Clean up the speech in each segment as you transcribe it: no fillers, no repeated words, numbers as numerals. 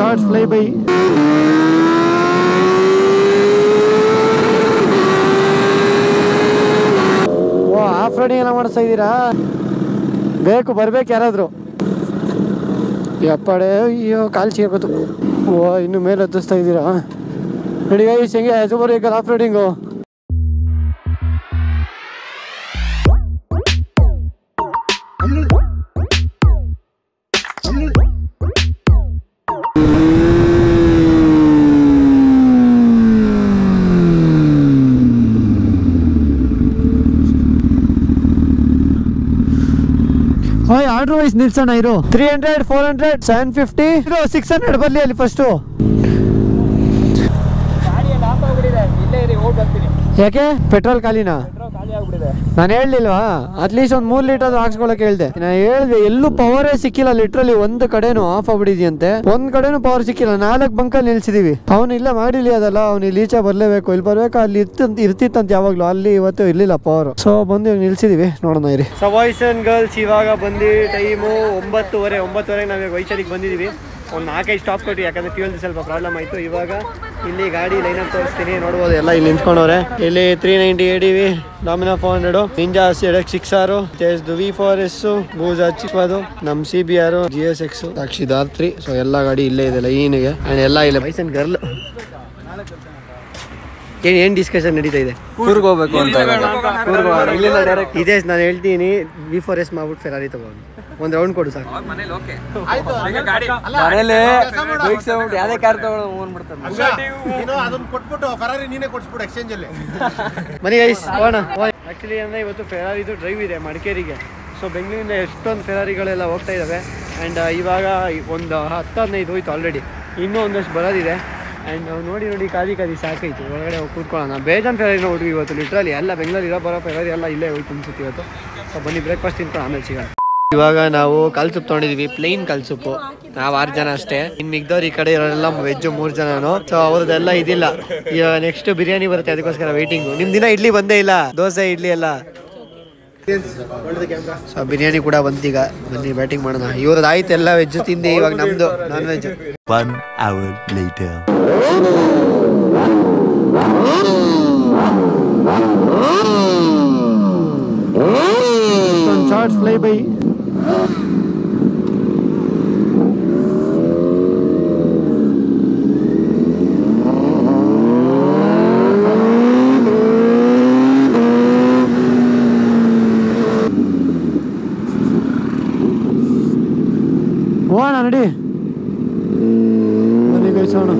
Shorts fly by. ಓ off roading ಎಲ್ಲ ಮಾಡಿಸ್ತಾ ಇದ್ದೀರಾ? ಬೇಕು ಬರ್ಬೇಕು ಯಾರಾದ್ರು. ಯಪ್ಪಡೆ ಅಯ್ಯೋ ಕಾಲು ಸಿಗೋದು. ಓ ಇನ್ನು ಮೇಲೆ ಹತ್ತಿಸ್ತಾ ಇದ್ದೀರಾ? ನೋಡಿ ಗೈಸ್ ಹೆಂಗೆ super vehicle off roading. Order wise ನಿಲ್ಸೋಣ ಇರು. 300 400 750 600 ಬರ್ಲಿ ಅಲ್ಲಿ ಫಸ್ಟು. ಯಾಕೆ ಪೆಟ್ರೋಲ್ ಖಾಲಿನಾ? ನಾನು ಹೇಳಲಿಲ್ವಾ ಅಟ್ಲೀಸ್ಟ್ ಒಂದು 3 ಲೀಟರ್ ಹಾಕ್ಸ್ಕೊಳಕ್ಕೆ ಹೇಳ್ದೆ. ನಾನು ಹೇಳ್ದೆ ಎಲ್ಲೂ ಪವರೇ ಸಿಕ್ಕಿಲ್ಲ. ಲಿಟ್ರಲಿ ಒಂದು ಕಡೆನೂ ಆಫ್ ಆಗ್ಬಿಟ್ಟಿದ್ಯಂತೆ, ಒಂದ್ ಕಡೆನೂ ಪವರ್ ಸಿಕ್ಕಿಲ್ಲ. 4 ಬಂಕಲ್ಲಿ ನಿಲ್ಸಿದೀವಿ. ಅವ್ನು ಇಲ್ಲ ಮಾಡಿಲಿ ಅದಲ್ಲ, ಅವ್ನು ಇಲ್ಲಿ ಈಚೆ ಬರ್ಲೇಬೇಕು, ಇಲ್ಲಿ ಬರ್ಬೇಕು, ಅಲ್ಲಿ ಇರ್ತಿತ್ತಂತ ಯಾವಾಗ್ಲೂ. ಅಲ್ಲಿ ಇವತ್ತು ಇರ್ಲಿಲ್ಲ ಪವರ್, ಸೊ ಬಂದು ನಿಲ್ಸಿದೀವಿ. ನೋಡೋಣ ಇರಿ. ಸೊ ಬಾಯ್ಸ್ ಅಂಡ್ ಗರ್ಲ್ಸ್ ಇವಾಗ ಬಂದು ಟೈಮು 9:30 ನಾವೀಗ ವೈಶಾಲಿಗೆ ಬಂದಿದ್ದೀವಿ. ಒಂದು 4-5 ಸ್ಟಾಪ್ ಕೊಟ್ಟು, ಯಾಕಂದ್ರೆ ಫ್ಯೂಲ್ ಸ್ವಲ್ಪ ಪ್ರಾಬ್ಲಮ್ ಆಯಿತು. ಇವಾಗ ಇಲ್ಲಿ ಗಾಡಿ ಲೈನಪ್ ತೋರಿಸ್ತೀನಿ, ನೋಡ್ಬೋದು. ಎಲ್ಲ ಇಲ್ಲಿ ನಿಂತ್ಕೊಂಡವ್ರೆ. ಇಲ್ಲಿ 390 ADV, ಡಾಮಿನಾ 400, ninja ZX6R, V4S, Boojho ಚಿಕ್ಕದು, ನಮ್ಮ CBR, GSX, ಸಾಕ್ಷಿ R3. ಸೊ ಎಲ್ಲ ಗಾಡಿ ಇಲ್ಲೇ ಇದೆ ಲೈನಿಗೆ, ಆ್ಯಂಡ್ ಎಲ್ಲ ಇಲ್ಲ. ಬಾಯ್ಸ್ ಅಂಡ್ ಗರ್ಲ್ ಏನ್ ಡಿಸ್ಕಷನ್ ನಡೀತಾ ಇದೆ? ಕೂರ್ಗ್ ಹೋಗ್ಬೇಕು ಅಂತ ಇದೇ ನಾನು ಹೇಳ್ತೀನಿ. V4S ಮಾಡ್ಬಿಟ್ಟು ಫೆರಾರಿ ತಗೊಂಡು ಒಂದು ರೌಂಡ್ ಕೊಡು ಸಾಕು. ಮನೇಲಿ ಯಾವ್ದೇ ಕಾರ್ ತಗೊಂಡ್ಬಿಡ್ತಾರೆ. ಮನಿ ಗೈಸ್ ಹೋಗೋಣ. ಆಕ್ಚುಲಿ ಅಂದ್ರೆ ಇವತ್ತು ಫೆರಾರಿದು ಡ್ರೈವ್ ಇದೆ ಮಡಿಕೇರಿಗೆ. ಸೊ ಬೆಂಗಳೂರಿಂದ ಎಷ್ಟೊಂದು ಫೆರಾರಿಗಳೆಲ್ಲ ಹೋಗ್ತಾ ಇದ್ದಾವೆ. ಆ್ಯಂಡ್ ಇವಾಗ ಒಂದು 10-15 ಹೋಯ್ತು ಆಲ್ರೆಡಿ, ಇನ್ನೂ ಒಂದಷ್ಟು ಬರೋದಿದೆ. ಆ್ಯಂಡ್ ನಾವು ನೋಡಿ ಕಾದಿ ಸಾಕಾಯ್ತು. ಒಳಗಡೆ ಹೋಗಿ ಕೂತ್ಕೊಳ್ಳೋಣ. ಬೇಜಾನ್ ಫೆರಾರಿ ನೋಡ್ರಿ ಇವತ್ತು. ಲಿಟ್ರಲಿ ಎಲ್ಲ ಬೆಂಗಳೂರು ಇರೋ ಬರೋ ಫೆರಾರಿ ಎಲ್ಲ ಇಲ್ಲೇ ಹೋಯ್ತು ಅನ್ಸುತ್ತೆ ಇವತ್ತು. ಸೊ ಬನ್ನಿ ಬ್ರೇಕ್ಫಾಸ್ಟ್ ತಿನ್ಕೊಂಡು ಆಮೇಲೆ ಸಿಗೋಣ. ಇವಾಗ ನಾವು ಕಾಲ್ ಸೂಪ್ ತೊಗೊಂಡಿದೀವಿ, ಪ್ಲೇನ್ ಕಾಲ್ ಸೂಪು. ನಾವು 6 ಜನ ಅಷ್ಟೇ. ಇನ್ನು ಮಿಗ್ದವ್ರು ಈ ಕಡೆ ಇರೋರೆಲ್ಲ ವೆಜ್ 3 ಜನನು. ಸೊ ಅವ್ರದ್ದೆಲ್ಲ ಇದಿಲ್ಲ. ಈಗ ನೆಕ್ಸ್ಟ್ ಬಿರಿಯಾನಿ ಬರುತ್ತೆ, ಅದಕ್ಕೋಸ್ಕರ ವೇಟಿಂಗು. ನಿಮ್ ದಿನ ಇಡ್ಲಿ ಬಂದೇ ಇಲ್ಲ, ದೋಸೆ ಇಡ್ಲಿ ಎಲ್ಲ. ಸೊ ಬಿರಿಯಾನಿ ಕೂಡ ಬಂತೀಗ. ಬನ್ನಿ ಬ್ಯಾಟಿಂಗ್ ಮಾಡೋಣ. ಇವ್ರದ್ದು ಆಯ್ತು ಎಲ್ಲ ವೆಜ್ ತಿಂದು, ಇವಾಗ ನಮ್ದು non veg. 1 hour later. Shorts fly by. ಹೋಗೋಣ ನಡಿ, ಬನ್ನಿ ಗೈಸೋಣ.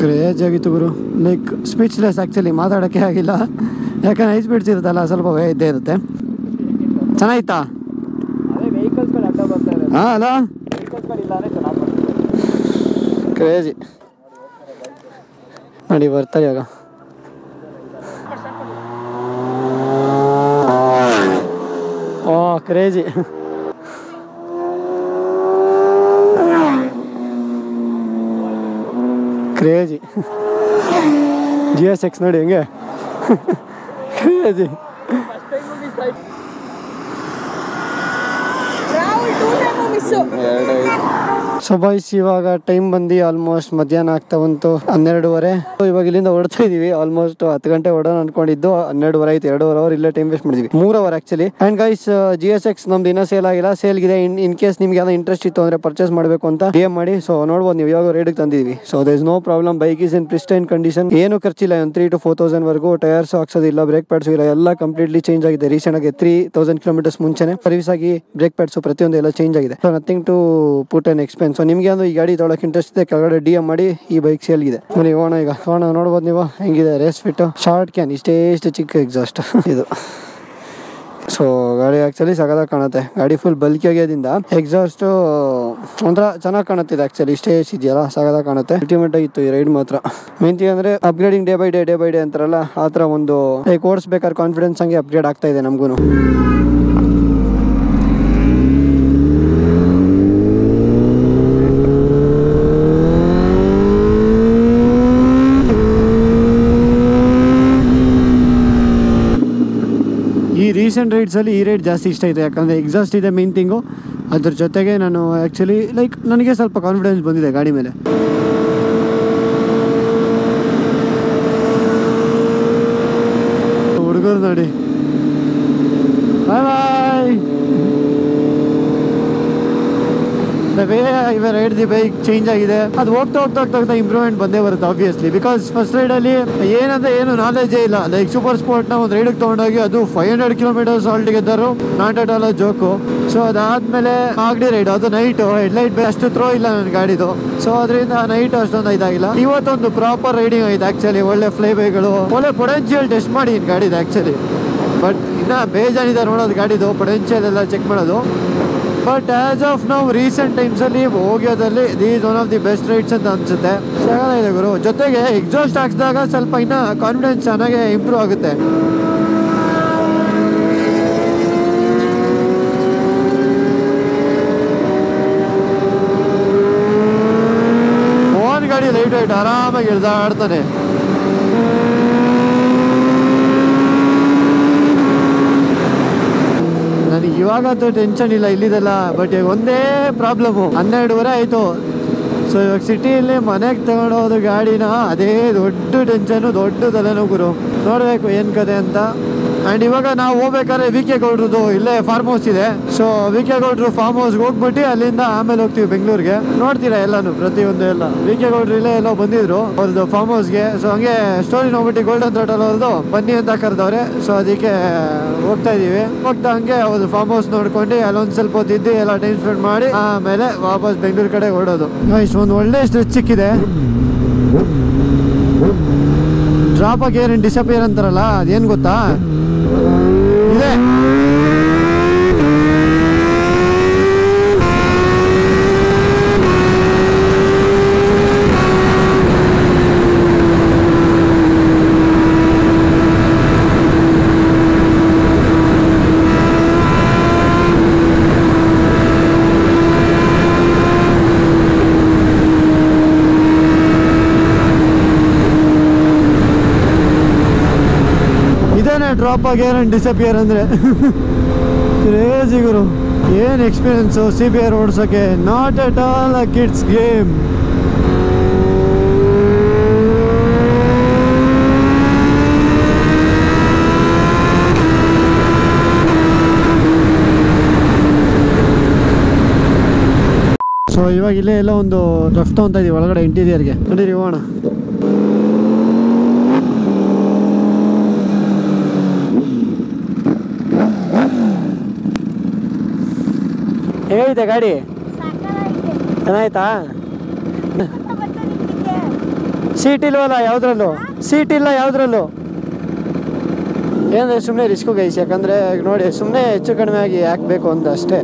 ಕ್ರೇಜ್ ಆಗಿತ್ತು ಗುರು. ಲೈಕ್ ಸ್ಪೀಚ್ಲೆಸ್ ಆ್ಯಕ್ಚುಲಿ, ಮಾತಾಡೋಕ್ಕೆ ಆಗಿಲ್ಲ. ಯಾಕಂದ್ರೆ ಹೈ ಸ್ಪೀಡ್ಸ್ ಇರುತ್ತಲ್ಲ, ಸ್ವಲ್ಪ ಭಯ ಇದ್ದೇ ಇರುತ್ತೆ. ಚೆನ್ನಾಗಿತ್ತಾ? ಹಾಂ ಅಲ್ಲ, ಕ್ರೇಜಿ ನೋಡಿ ಬರ್ತಾರೆ ಇವಾಗ. ಓ ಕ್ರೇಜಿ. ಕ್ರೇಜಿ GSX ನೋಡಿ ಹೆಂಗೆ ಕ್ರೇಜಿ. ಸೊ ಬಾಯ್ಸ್, ಇವಾಗ ಟೈಮ್ ಬಂದು ಆಲ್ಮೋಸ್ಟ್ ಮಧ್ಯಾಹ್ನ ಆಗ್ತಾ ಬಂತು, 12:30. ಇವಾಗ ಇಲ್ಲಿಂದ ಹೊರಡ್ತಾ ಇದೀವಿ. ಆಲ್ಮೋಸ್ಟ್ 10 ಗಂಟೆ ಹೊಡೋಣ ಅನ್ಕೊಂಡಿದ್ದು, 12:30 ಆಯ್ತು. 2.5 ಅವರ್ ಇಲ್ಲೇ ಟೈಮ್ ವೇಸ್ಟ್ ಮಾಡಿದ್ವಿ. 3 hour actually. And guys, GSX ನಮ್ದು ಇನ್ನೂ ಸೇಲ್ ಆಗಿಲ್ಲ, ಸೇಲ್ಗಿದೆ. ಇನ್ ಕೇಸ್ ನಿಮ್ಗೆ ಯಾವ್ದೋ ಇಂಟ್ರೆಸ್ಟ್ ಇತ್ತು ಅಂದ್ರೆ ಪರ್ಚೇಸ್ ಮಾಡಬೇಕು ಅಂತ DM ಮಾಡಿ. ಸೊ ನೋಡ್ಬೋದು ನೀವು, ಇವಾಗ ರೇಡಿಗೆ ತಂದಿದ್ವಿ. So there is no problem. Bike is in pristine condition. ಏನು ಖರ್ಚಿಲ್ಲ. ಒಂದು 3,000 to 4,000 ವರೆಗೂ. ಟೈರ್ಸ್ ಹಾಕ್ಸೋದಿಲ್ಲ, ಬ್ರೇಕ್ ಪ್ಯಾಡ್ಸ್ ಇಲ್ಲ, ಎಲ್ಲ ಕಂಪ್ಲೀಟ್ಲಿ ಚೇಂಜ್ ಆಗಿದೆ. ರೀಸೆಂಟ್ ಆಗಿ 3,000 ಕಿಲೋಮೀಟರ್ಸ್ ಮುಂಚೆನೆ ಸರ್ವಿಸ್ ಆಗಿ ಬ್ರೇಕ್ ಪ್ಯಾಡ್ಸ್ ಪ್ರತಿಯೊಂದು ಎಲ್ಲ ಚೇಂಜ್ ಆಗಿದೆ. So nothing to put in expense. So ನಿಮ್ಗೆ ಒಂದು ಈ ಗಾಡಿ ತೊಗೊಳಕ್ಕೆ ಇಂಟ್ರೆಸ್ಟ್ ಇದೆ, ಕೆಳಗಡೆ DM ಮಾಡಿ. ಈ ಬೈಕ್ ಸೇಲ್ಗಿದೆ. ಬನ್ನಿ ಹೋಗೋಣ ಈಗ. ನೋಡ್ಬೋದು ನೀವು ಹೆಂಗಿದೆ. ರೇಸ್ ಫಿಟ್, ಶಾರ್ಟ್ ಕ್ಯಾನ್, ಇಷ್ಟು ಚಿಕ್ಕ ಎಕ್ಸಾಸ್ಟ್ ಇದು. ಸೊ ಗಾಡಿ ಆ್ಯಕ್ಚುಲಿ ಸಗದಾಗಿ ಕಾಣುತ್ತೆ. ಗಾಡಿ ಫುಲ್ ಬಲ್ಕಿ ಆಗ್ಯೋದ್ರಿಂದ ಎಕ್ಸಾಸ್ಟು ಒಂಥರ ಚೆನ್ನಾಗಿ ಕಾಣುತ್ತಿದೆ. ಆ್ಯಕ್ಚುಲಿ ಸ್ಟೇಜ್ ಇದೆಯಲ್ಲ, ಸಗದಾಗಿ ಕಾಣುತ್ತೆ. ಅಲ್ಟಿಮೇಟ್ ಆಗಿತ್ತು ಈ ರೈಡ್ ಮಾತ್ರ. ಮೇನ್ ಥಿಂಗ್ ಅಂದರೆ ಅಪ್ಗ್ರೇಡಿಂಗ್ ಡೇ ಬೈ ಡೇ ಅಂತಾರಲ್ಲ, ಆ ಥರ ಒಂದು ಓಡಿಸ್ಬೇಕಾದ್ರೆ ಕಾನ್ಫಿಡೆನ್ಸ್ ಹಂಗೆ ಅಪ್ಗ್ರೇಡ್ ಆಗ್ತಾ ಇದೆ ನಮಗೂ. ರೀಸೆಂಟ್ ರೈಡ್ಸಲ್ಲಿ ಈ ರೈಡ್ ಜಾಸ್ತಿ ಇಷ್ಟ ಆಯಿತು. ಯಾಕಂದರೆ ಎಕ್ಸಾಸ್ಟ್ ಇದೆ ಮೇನ್ ಥಿಂಗು. ಅದ್ರ ಜೊತೆಗೆ ನಾನು ಆ್ಯಕ್ಚುಲಿ ಲೈಕ್ ನನಗೆ ಸ್ವಲ್ಪ ಕಾನ್ಫಿಡೆನ್ಸ್ ಬಂದಿದೆ ಗಾಡಿ ಮೇಲೆ. ಹುಡುಗರು ನೋಡಿ, bye bye. Way I ride the bike change ಆಗಿದೆ. ಅದು ಹೋಗ್ತಾ ಇಂಪ್ರೂವ್ಮೆಂಟ್ ಬಂದೇ ಬರುತ್ತೆ ಆಬ್ವಿಯಸ್ಲಿ. ಬಿಕಾಸ್ ಫಸ್ಟ್ ರೈಡಲ್ಲಿ ಏನು ನಾಲೆಜೇ ಇಲ್ಲ. ಲೈಕ್ ಸೂಪರ್ ಸ್ಪೋರ್ಟ್ನ ಒಂದು ರೈಡಿಗೆ ತೊಗೊಂಡೋಗಿ ಅದು 500 kilometres all together, not at all joke. So ಅದಾದಮೇಲೆ ಆಗಡಿ ರೈಡ್, ಅದು ನೈಟು ಹೆಡ್ಲೈಟ್ ಅಷ್ಟು ಥ್ರೋ ಇಲ್ಲ ನನ್ನ ಗಾಡಿದು. ಸೊ ಅದರಿಂದ ನೈಟ್ ಅಷ್ಟೊಂದು ಇದಾಗಿಲ್ಲ. ಇವತ್ತೊಂದು ಪ್ರಾಪರ್ ರೈಡಿಂಗ್ ಆಯ್ತು ಆ್ಯಕ್ಚುಲಿ. ಒಳ್ಳೆ ಫ್ಲೈ ಬೈಗಳು, ಒಳ್ಳೆ ಪೊಟೆನ್ಷಿಯಲ್ ಟೆಸ್ಟ್ ಮಾಡಿ ಗಾಡಿದು ಆ್ಯಕ್ಚುಲಿ. ಬಟ್ ಇನ್ನು ಬೇಜಾನಿದೆ ನೋಡೋದು ಗಾಡಿದು ಪೊಟೆನ್ಷಿಯಲ್ ಎಲ್ಲ ಚೆಕ್ ಮಾಡೋದು. ಬಟ್ ಆ್ಯಸ್ ಆಫ್ ನಾವು ರೀಸೆಂಟ್ ಟೈಮ್ಸಲ್ಲಿ ಹೋಗೋದಲ್ಲಿ these one of the best rides ಅಂತ ಅನಿಸುತ್ತೆ. ಚೆನ್ನಾಗಿದೆ ಗುರು. ಜೊತೆಗೆ ಎಕ್ಸಾಸ್ಟ್ ಹಾಕ್ಸಿದಾಗ ಸ್ವಲ್ಪ ಇನ್ನೂ ಕಾನ್ಫಿಡೆನ್ಸ್ ಚೆನ್ನಾಗಿ ಇಂಪ್ರೂವ್ ಆಗುತ್ತೆ. ಓನ್ ಗಾಡಿ ಲೈಟ್ ವೈಟ್ ಆರಾಮಾಗಿ ಇಳಿದಾಡ್ತಾನೆ. ನನಗೆ ಇವಾಗಂತೂ ಟೆನ್ಷನ್ ಇಲ್ಲ ಇಲ್ಲಿದೆಲ್ಲ. ಬಟ್ ಒಂದೇ ಪ್ರಾಬ್ಲಮ್ಮು, 12:30 ಆಯಿತು. ಸೊ ಇವಾಗ ಸಿಟಿಯಲ್ಲಿ ಮನೆಗೆ ತಗೊಂಡೋದು ಗಾಡಿನ, ಅದೇ ದೊಡ್ಡ ಟೆನ್ಷನು, ದೊಡ್ಡ ತಲೆನೋವು ಗುರು. ನೋಡಬೇಕು ಏನು ಕತೆ ಅಂತ. ಆ್ಯಂಡ್ ಇವಾಗ ನಾವು ಹೋಗ್ಬೇಕಾದ್ರೆ VK ಗೌಡ್ರದ್ದು ಇಲ್ಲೇ ಫಾರ್ಮ್ ಹೌಸ್ ಇದೆ. ಸೊ VK ಗೌಡ್ರು ಫಾರ್ಮ್ ಹೌಸ್ಗೆ ಹೋಗ್ಬಿಟ್ಟು ಅಲ್ಲಿಂದ ಆಮೇಲೆ ಹೋಗ್ತೀವಿ ಬೆಂಗಳೂರಿಗೆ. ನೋಡ್ತೀರಾ ಎಲ್ಲಾನು ಪ್ರತಿಯೊಂದು ಎಲ್ಲ. VK ಗೌಡ್ರು ಇಲ್ಲೇ ಎಲ್ಲೋ ಬಂದಿದ್ರು ಅವ್ರದ್ದು ಫಾರ್ಮ್ ಹೌಸ್ಗೆ. ಸೊ ಹಂಗೆ ಸ್ಟೋರಿ ನೋಡ್ಬಿಟ್ಟು ಗೋಲ್ಡನ್ ಥ್ರಾಟಲ್ ಅವ್ರದ್ದು ಬನ್ನಿ ಅಂತ ಕರೆದವ್ರೆ. ಸೊ ಅದಕ್ಕೆ ಹೋಗ್ತಾ ಇದೀವಿ. ಹೋಗ್ತಾ ಹಂಗೆ ಅವ್ರದ್ದು ಫಾರ್ಮ್ ಹೌಸ್ ನೋಡ್ಕೊಂಡು ಅಲ್ಲೊಂದು ಸ್ವಲ್ಪ ಹೊತ್ತಿದ್ದು ಎಲ್ಲ ಟೈಮ್ ಸ್ಪೆಂಡ್ ಮಾಡಿ ಆಮೇಲೆ ವಾಪಸ್ ಬೆಂಗಳೂರು ಕಡೆ ಹೊರಡೋದು. ಇಷ್ಟೊಂದು ಒಳ್ಳೆ ಸ್ಟ್ರೆಚ್ ಸಿಕ್ಕಿದೆ. ಡ್ರಾಪ್ ಆಗಿ ಏನು ಡಿಸಪಿಯರ್ ಅಂತಾರಲ್ಲ, ಅದೇನು ಗೊತ್ತಾ ಇದೆ. ಡ್ರಾಪ್ ಆಗಿ ಏನು ಡಿಸಪಿಯರ್ ಅಂದರೆ ಕ್ರೇಜಿ ಗುರು. ಏನು ಎಕ್ಸ್ಪೀರಿಯನ್ಸು CBR ಓಡಿಸೋಕ್ಕೆ. Not at all a kids game. So ಇವಾಗ ಇಲ್ಲೇ ಎಲ್ಲ ಒಂದು ರಫ್ತು ಅಂತ ಇದೀವಿ ಒಳಗಡೆ ಇಂಟೀರಿಯರ್ಗೆ. ನಡೀರಿ ಹೋಗೋಣ. ಹೇಗಿದೆ ಗಾಡಿ? ಚೆನ್ನಾಯ್ತಾ? ಸೀಟ್ ಇಲ್ವಲ್ಲ ಯಾವುದ್ರಲ್ಲೂ, ಸೀಟ್ ಇಲ್ಲ ಯಾವುದ್ರಲ್ಲೂ. ಏನಂದರೆ ಸುಮ್ಮನೆ ರಿಸ್ಕು ಗೈಸ್, ಯಾಕಂದರೆ ನೋಡಿ ಸುಮ್ಮನೆ ಹೆಚ್ಚು ಕಡಿಮೆ ಆಗಿ ಹಾಕಬೇಕು ಅಂತ ಅಷ್ಟೇ.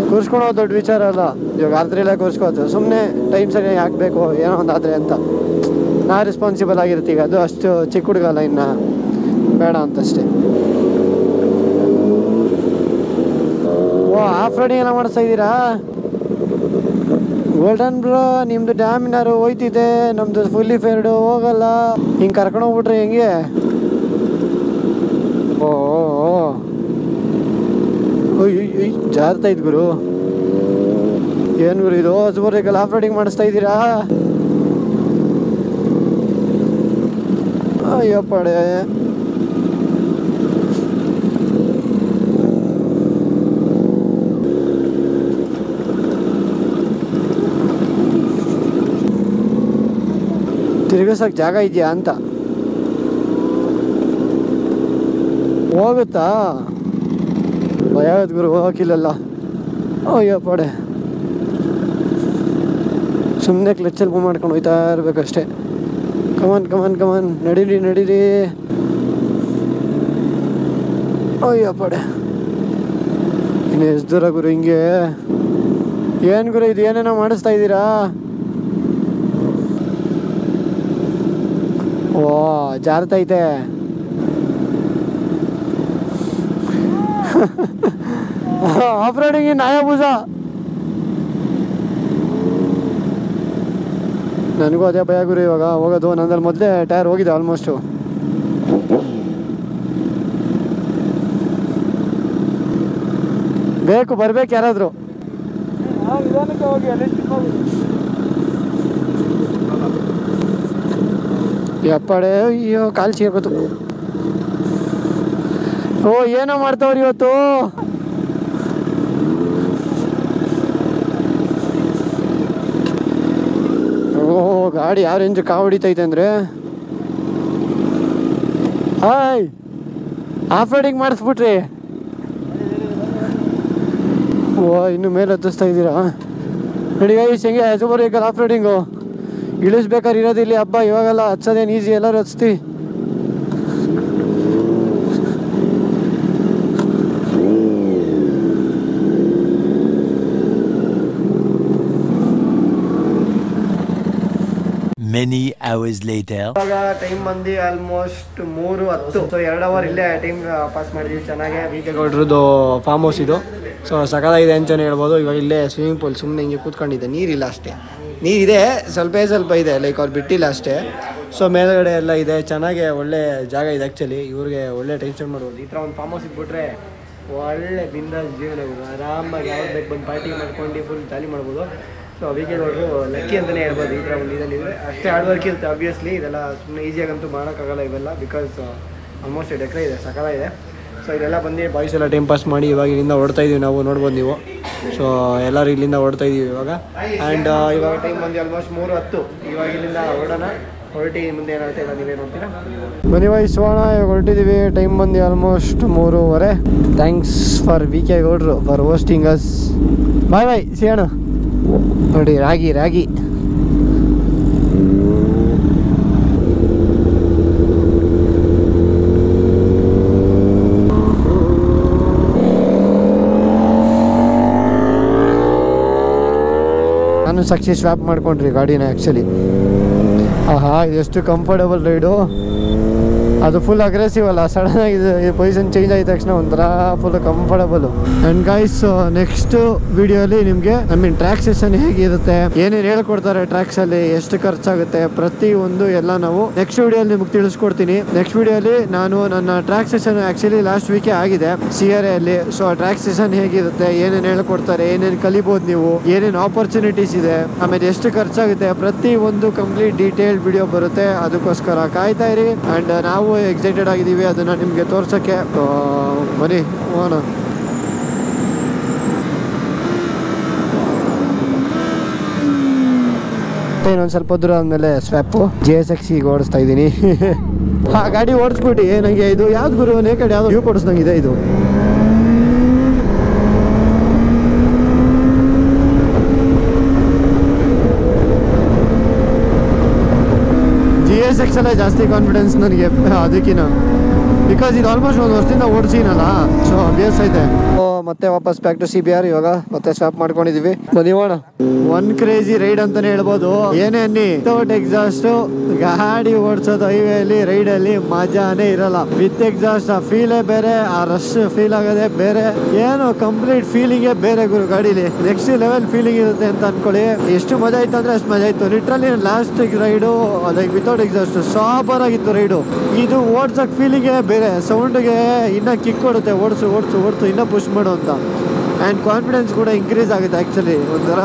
ಕೂರಿಸ್ಕೊಳೋ ದೊಡ್ಡ ವಿಚಾರ ಅಲ್ಲ. ಇವಾಗ ಅರ್ಧರೆಲ್ಲ ಕೂರಿಸ್ಕೋದು, ಸುಮ್ಮನೆ ಟೈಮ್ ಸರಿಯಾಗಿ ಹಾಕಬೇಕು ಏನೋ ಒಂದು ಆದರೆ ಅಂತ. ನಾ ರೆಸ್ಪಾನ್ಸಿಬಲ್ ಆಗಿರುತ್ತೆ. ಈಗ ಅದು ಅಷ್ಟು ಚಿಕ್ಕ ಹುಡುಗಲ್ಲ, ಇನ್ನು ಬೇಡ ಅಂತಷ್ಟೇ. ಓ ಆಫ್ ರೋಡಿಂಗ್ ಎಲ್ಲ ಮಾಡಿಸ್ತಾ ಇದ್ದೀರಾ? ಗೋಲ್ಡನ್ ಬ್ರೋ, ನಿಮ್ಮದು ಡ್ಯಾಮಿನಾರು ಹೋಯ್ತಿದೆ, ನಮ್ಮದು ಫುಲ್ಲಿ ಫೇರ್ಡು ಹೋಗಲ್ಲ. ಹಿಂಗೆ ಕರ್ಕೊಂಡು ಹೋಗ್ಬಿಟ್ರೆ ಹೆಂಗೆ? ಓ ಜಾರ್ತಾ ಇದ್ ಗುರು. ಏನು ಗುರು ಇದು? ಹೊಸಬರ್ಗಲ್ಲ ಆಫ್ ರೋಡಿಂಗ್ ಮಾಡಿಸ್ತಾ ಇದ್ದೀರಾ? ಅಯ್ಯಪ್ಪಡೆ. ತಿರುಗಿಸೋಕೆ ಜಾಗ ಇದೆಯಾ ಅಂತ. ಹೋಗುತ್ತಾ? ಭಯ ಆಗುತ್ತೆ ಗುರು ಹೋಗಿಲ್ಲಲ್ಲ. ಅಯ್ಯಪ್ಪಡೆ. ಸುಮ್ಮನೆ ಕ್ಲಚ್ಚಲ್ಲಿ ಮೂವ್ ಮಾಡ್ಕೊಂಡು ಹೋಯ್ತಾ ಇರ್ಬೇಕಷ್ಟೇ. ಕಮಾನ್ ಕಮಾನ್ ಕಮಾನ್, ನಡೀರಿ ನಡೀರಿ. ಅಯ್ಯಪ್ಪಡೆ. ಇನ್ನು ಎಷ್ಟು ದೂರ ಗುರು ಹಿಂಗೆ? ಏನು ಗುರು ಇದು? ಏನೇನೋ ಮಾಡಿಸ್ತಾ ಇದ್ದೀರಾ? ಓ ಜಾರ್ತೈತೆ. ಆಫ್ ರೋಡಿಂಗ್ ನಾಯಭೂಜ. ನನಗೂ ಅದೇ ಭಯ ಗುರು ಇವಾಗ ಹೋಗೋದು. ನಂದಲ್ಲಿ ಮೊದಲೇ ಟೈರ್ ಹೋಗಿದೆ ಆಲ್ಮೋಸ್ಟು. ಬೇಕು ಬರ್ಬೇಕು ಯಾರಾದರೂ. ಯಪ್ಪಡೆ. ಅಯ್ಯೋ ಕಾಲು ಸಿಗೋದು. ಓ ಏನೋ ಮಾಡ್ತಾವ್ರಿ ಇವತ್ತು. ಓ ಗಾಡಿ ಯಾವ ರೇಂಜ್ ಕಾವು ಹೊಡಿತೈತೆ ಅಂದರೆ. ಹಾಯ್ ಆಫ್ ರೋಡಿಂಗ್ ಮಾಡಿಸ್ಬಿಟ್ರಿ. ಓ ಇನ್ನು ಮೇಲೆ ಹತ್ತಿಸ್ತಾ ಇದ್ದೀರಾ? ನೋಡಿ ಗೈಸ್ ಹೆಂಗೆ ಸೂಪರ್ ವೆಹಿಕಲ್ ಆಫ್ ರೋಡಿಂಗು. ಇಳಿಸ್ಬೇಕಾದ್ರೆ ಇರೋದು ಇಲ್ಲಿ ಹಬ್ಬ. ಇವಾಗೆಲ್ಲ ಹಚ್ಚೋದೇನು ಈಸಿ, ಎಲ್ಲರೂ ಹಚ್ತೀವಿ. Many hours later. ಇವಾಗ ಟೈಮ್ ಬಂದು ಆಲ್ಮೋಸ್ಟ್ 3:10. ಸೊ 2 ಅವರ್ ಇಲ್ಲೇ ಟೈಮ್ ಪಾಸ್ ಮಾಡಿದ್ವಿ ಚೆನ್ನಾಗೆ. ವಿಕೆಗೌಡ್ರದ್ದು ಫಾರ್ಮ್ ಹೌಸ್ ಇದು. ಸೊ ಸಕಲಾಗಿದೆ ಅಂತಲೇ ಹೇಳ್ಬೋದು. ಇವಾಗ ಇಲ್ಲೇ ಸ್ವಿಮ್ಮಿಂಗ್ ಪೂಲ್ ಸುಮ್ಮನೆ ಹಿಂಗೆ ಕೂತ್ಕೊಂಡಿದ್ದೆ. ನೀರಿಲ್ಲ ಅಷ್ಟೇ, ನೀರಿದೆ ಸ್ವಲ್ಪ ಇದೆ, ಲೈಕ್ ಅವ್ರು ಬಿಟ್ಟಿಲ್ಲ ಅಷ್ಟೇ. ಸೊ ಮೇಲ್ಗಡೆ ಎಲ್ಲ ಇದೆ, ಚೆನ್ನಾಗೆ ಒಳ್ಳೆ ಜಾಗ ಇದೆ ಆ್ಯಕ್ಚುಲಿ. ಇವ್ರಿಗೆ ಒಳ್ಳೆ ಟೈಮ್ ಸ್ಪೆಂಡ್ ಮಾಡ್ಬೋದು. ಈ ಥರ ಒಂದು ಫಾರ್ಮ್ ಹೌಸ್ ಇದ್ಬಿಟ್ರೆ ಒಳ್ಳೆ ಬಿಂದಾಸ್ ಜೀವನ. ಆರಾಮಾಗಿ ಯಾವ್ದು ಬೇಕು ಬಂದು ಪಾರ್ಟಿ ಮಾಡ್ಕೊಂಡು ಫುಲ್ ಜಾಲಿ ಮಾಡ್ಬೋದು. ಸೊ ವಿಕೆಗೌಡರು ಲಕ್ಕಿ ಅಂತಲೇ ಹೇಳ್ಬೋದು ಈ ಥರ ಒಂದು ಇದಲ್ಲಿದೆ. ಅಷ್ಟೇ ಹಾರ್ಡ್ ವರ್ಕ್ ಇರುತ್ತೆ ಆಬ್ವಿಯಸ್ಲಿ. ಇದೆಲ್ಲ ಸುಮ್ಮನೆ ಈಸಿಯಾಗಂತೂ ಮಾಡೋಕ್ಕಾಗಲ್ಲ ಇವೆಲ್ಲ, ಬಿಕಾಸ್ ಆಲ್ಮೋಸ್ಟ್ ಡೆಕ್ರೆ ಇದೆ, ಸಕಾಲ ಇದೆ. ಸೊ ಇದೆಲ್ಲ ಬಂದು ಬಾಯ್ಸ್ ಎಲ್ಲ ಟೈಮ್ ಪಾಸ್ ಮಾಡಿ ಇವಾಗ ಇಲ್ಲಿಂದ ಹೊಡ್ತಾ ಇದೀವಿ ನಾವು, ನೋಡ್ಬೋದು ನೀವು. ಸೊ ಎಲ್ಲರೂ ಇಲ್ಲಿಂದ ಹೊಡ್ತಾ ಇದೀವಿ ಇವಾಗ. ಆ್ಯಂಡ್ ಇವಾಗ ಟೈಮ್ ಬಂದು ಆಲ್ಮೋಸ್ಟ್ 3:10. ಇವಾಗ ಇಲ್ಲಿಂದ ಹೊರಟಿ ಮುಂದೆ ಏನಾಗುತ್ತೆ ಇಲ್ಲ ನೀವೇ ನೋಡ್ತೀರಾ. ಬನ್ನಿ ವಹಿಸೋಣ. ಇವಾಗ ಹೊರಟಿದ್ದೀವಿ. ಟೈಮ್ ಬಂದು ಆಲ್ಮೋಸ್ಟ್ 3:30. ಥ್ಯಾಂಕ್ಸ್ ಫಾರ್ ವಿಕೆಗೌಡ್ರು for hosting us. Bye bye ಸಿಗೋಣ. ನೋಡಿ ರಾಗಿ ನಾನು ಸಾಕ್ಷಿ ಸ್ವಾಪ್ ಮಾಡ್ಕೊಂಡ್ರಿ ಗಾಡಿನ ಆ್ಯಕ್ಚುಲಿ. ಆಹಾ ಇದೆಷ್ಟು ಕಂಫರ್ಟಬಲ್ ರೈಡು. ಅದು ಫುಲ್ ಅಗ್ರೆಸಿವ್ ಅಲ್ಲ, ಸಡನ್ ಆಗಿ ಪೊಸಿಷನ್ ಚೇಂಜ್ ಆದ ತಕ್ಷಣ ಒಂಥರ full comfortable. And guys next ವಿಡಿಯೋಲಿ ನಿಮಗೆ ಟ್ರ್ಯಾಕ್ ಸೆಷನ್ ಹೇಗಿರುತ್ತೆ, ಏನೇನು ಹೇಳ್ಕೊಡ್ತಾರೆ ಟ್ರ್ಯಾಕ್ಸಲ್ಲಿ, ಎಷ್ಟು ಖರ್ಚಾಗುತ್ತೆ, ಪ್ರತಿಯೊಂದು ಎಲ್ಲ ನಾವು ನೆಕ್ಸ್ಟ್ ವಿಡಿಯೋಲಿ ನಿಮ್ಗೆ ತಿಳಿಸ್ಕೊಡ್ತೀನಿ. ನೆಕ್ಸ್ಟ್ ವಿಡಿಯೋಲಿ ನಾನು ನನ್ನ ಟ್ರ್ಯಾಕ್ ಸೆಷನ್ ಆ್ಯಕ್ಚುಲಿ ಲಾಸ್ಟ್ ವೀಕೆ ಆಗಿದೆ CRA ಅಲ್ಲಿ. ಸೊ ಟ್ರ್ಯಾಕ್ ಸೆಷನ್ ಹೇಗಿರುತ್ತೆ, ಏನೇನು ಹೇಳ್ಕೊಡ್ತಾರೆ, ಏನೇನು ಕಲಿಬೋದು ನೀವು, ಏನೇನು ಆಪರ್ಚುನಿಟೀಸ್ ಇದೆ, ಆಮೇಲೆ ಎಷ್ಟು ಖರ್ಚಾಗುತ್ತೆ, ಪ್ರತಿ ಒಂದು ಕಂಪ್ಲೀಟ್ ಡೀಟೇಲ್ಡ್ ವಿಡಿಯೋ ಬರುತ್ತೆ. ಅದಕ್ಕೋಸ್ಕರ ಕಾಯ್ತಾ ಇರಿ. ಆ್ಯಂಡ್ ನಾವು ಎಕ್ಸೈಟೆಡ್ ಆಗಿದ್ದೀವಿ ಅದನ್ನು ನಿಮಗೆ ತೋರ್ಸೋಕ್ಕೆ. ಬನ್ನಿ ಹೋಗೋಣ. ಇನ್ನೊಂದು ಸ್ವಲ್ಪ ದೂರ ಆದಮೇಲೆ ಸ್ವ್ಯಾಪು JSX ಓಡಿಸ್ತಾ ಇದ್ದೀನಿ. ಆ ಗಾಡಿ ಓಡಿಸ್ಬಿಟ್ಟು ನನಗೆ ಇದು ಯಾವ್ದು ಗುರು ನೇಕಡೆ ಯಾವ್ದು ವ್ಯೂ ಕೊಡಿಸ್ದಂಗಿದೆ ಇದು. ಎಸ್ ಎಕ್ಸ್ ಅಲ್ಲೇ ಜಾಸ್ತಿ ಕಾನ್ಫಿಡೆನ್ಸ್ ನನಗೆ ಅದಕ್ಕಿನ, ಬಿಕಾಸ್ ಇದು ಆಲ್ಮೋಸ್ಟ್ ಒಂದು ವರ್ಷದಿಂದ ಓಡಿಸಿನಲ್ಲ, ಸೊ ಬೇಸ್ ಐತೆ. ಮತ್ತೆ ವಾಪಸ್ ಬ್ಯಾಕ್ ಟು CBR. ಇವಾಗ ಮತ್ತೆ ಸ್ಟಾಪ್ ಮಾಡ್ಕೊಂಡಿದೀವಿ. ಬನ್ನಿವೋಣ. ಒನ್ ಕ್ರೇಜಿ ರೈಡ್ ಅಂತಾನೆ ಹೇಳ್ಬೋದು. ಏನೇ ಅನ್ನಿ, ವಿತೌಟ್ ಎಕ್ಸಾಸ್ಟ್ ಗಾಡಿ ಓಡಿಸೋದು ಹೈವೇಲಿ ರೈಡಲ್ಲಿ ಮಜಾನೇ ಇರಲ್ಲ. ವಿತ್ ಎಕ್ಸಾಸ್ಟ್ ಆ ಫೀಲೇ ಬೇರೆ, ಆ ರಶ್ ಫೀಲ್ ಆಗೋದೇ ಬೇರೆ, ಏನು ಕಂಪ್ಲೀಟ್ ಫೀಲಿಂಗೇ ಬೇರೆ ಗುರು. ಗಾಡೀಲಿ ನೆಕ್ಸ್ಟ್ ಲೆವೆಲ್ ಫೀಲಿಂಗ್ ಇರುತ್ತೆ ಅಂತ ಅನ್ಕೊಳ್ಳಿ. ಎಷ್ಟು ಮಜಾ ಆಯ್ತು ಅಂದ್ರೆ ಅಷ್ಟು ಮಜಾ ಆಯ್ತು. Literally last ride like without exhaust ಸಾಬರ್ ಆಗಿತ್ತು ರೈಡು. ಇದು ಓಡ್ಸಕ್ ಫೀಲಿಂಗೇ ಬೇರೆ, ಸೌಂಡ್ಗೆ ಇನ್ನ ಕಿಕ್ ಕೊಡುತ್ತೆ. ಓಡಿಸು ಓಡಿಸು ಓಡಿಸು ಇನ್ನೂ ಪುಷ್ ಮಾಡು ಅಂತ. ಆ್ಯಂಡ್ ಕಾನ್ಫಿಡೆನ್ಸ್ ಕೂಡ ಇನ್ಕ್ರೀಸ್ ಆಗುತ್ತೆ ಆ್ಯಕ್ಚುಲಿ. ಒಂಥರ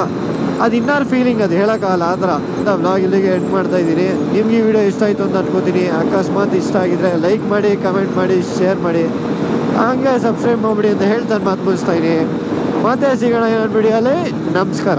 ಅದು ಇನ್ನರ್ ಫೀಲಿಂಗ್, ಅದು ಹೇಳೋಕ್ಕಾಗಲ್ಲ. ಆ ಥರ ವ್ಲಾಗ್ ಇಲ್ಲಿಗೆ ಎಂಡ್ ಮಾಡ್ತಾ ಇದ್ದೀನಿ. ನಿಮ್ಗೆ ಈ ವಿಡಿಯೋ ಇಷ್ಟ ಆಯಿತು ಅಂತ ಅನ್ಕೋತೀನಿ. ಅಕಸ್ಮಾತ್ ಇಷ್ಟ ಆಗಿದ್ರೆ ಲೈಕ್ ಮಾಡಿ, ಕಮೆಂಟ್ ಮಾಡಿ, ಶೇರ್ ಮಾಡಿ, ಹಾಗೆ ಸಬ್ಸ್ಕ್ರೈಬ್ ಮಾಡಿಬಿಡಿ ಅಂತ ಹೇಳ್ತಾನೆ ಮಾತು ಮುಗಿಸ್ತಾ ಇದ್ದೀನಿ. ಮತ್ತೆ ಸಿಗೋಣ ಇನ್ನೊಂದು ವಿಡಿಯೋಲಿ. ನಮಸ್ಕಾರ.